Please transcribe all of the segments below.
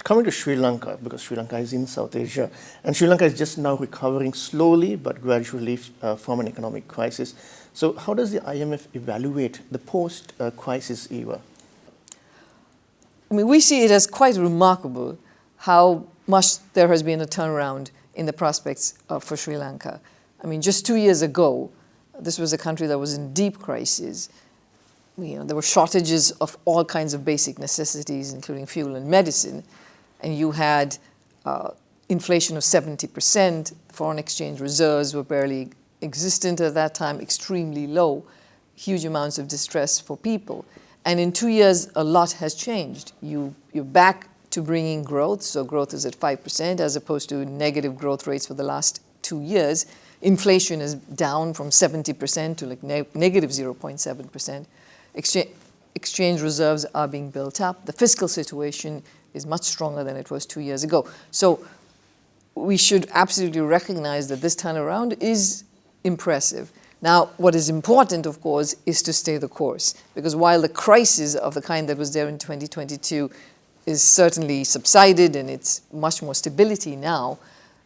Coming to Sri Lanka, because Sri Lanka is in South Asia, and Sri Lanka is just now recovering slowly but gradually from an economic crisis. So how does the IMF evaluate the post-crisis era? I mean, we see it as quite remarkable how much there has been a turnaround in the prospects for Sri Lanka. I mean, just 2 years ago, this was a country that was in deep crisis. There were shortages of all kinds of basic necessities, including fuel and medicine. And you had inflation of 70%. Foreign exchange reserves were barely existent at that time, extremely low, huge amounts of distress for people. And in 2 years, a lot has changed. You're back to bringing growth. So growth is at 5% as opposed to negative growth rates for the last 2 years. Inflation is down from 70% to like negative 0.7%. Exchange reserves are being built up. The fiscal situation is much stronger than it was 2 years ago. So we should absolutely recognize that this turnaround is impressive. Now, what is important, of course, is to stay the course. Because while the crisis of the kind that was there in 2022 is certainly subsided and it's much more stability now,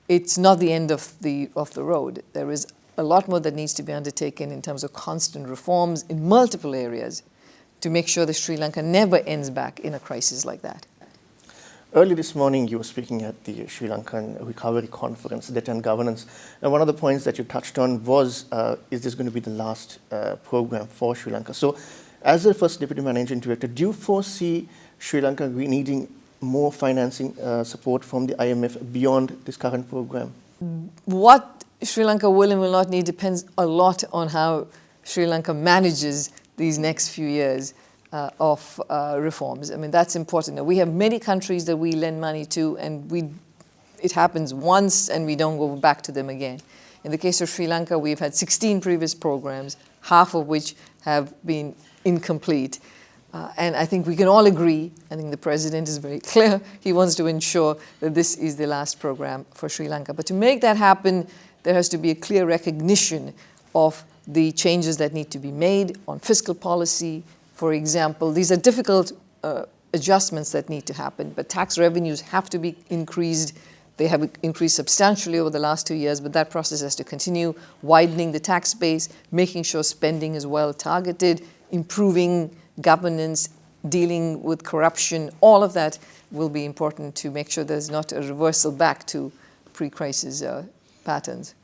it's not the end of the road. There is a lot more that needs to be undertaken in terms of constant reforms in multiple areas to make sure that Sri Lanka never ends back in a crisis like that. Early this morning, you were speaking at the Sri Lankan Recovery Conference, Debt and Governance. And one of the points that you touched on was, is this going to be the last program for Sri Lanka? So as the first Deputy Managing Director, do you foresee Sri Lanka needing more financing support from the IMF beyond this current program? What Sri Lanka will and will not need depends a lot on how Sri Lanka manages these next few years of reforms. I mean, that's important. Now, we have many countries that we lend money to, and it happens once and we don't go back to them again. In the case of Sri Lanka, we've had 16 previous programs, half of which have been incomplete. And I think we can all agree, I think the President is very clear, he wants to ensure that this is the last program for Sri Lanka. But to make that happen, there has to be a clear recognition of the changes that need to be made on fiscal policy. For example, these are difficult adjustments that need to happen, but tax revenues have to be increased. They have increased substantially over the last 2 years, but that process has to continue, widening the tax base, making sure spending is well targeted, improving governance, dealing with corruption. All of that will be important to make sure there's not a reversal back to pre-crisis patterns.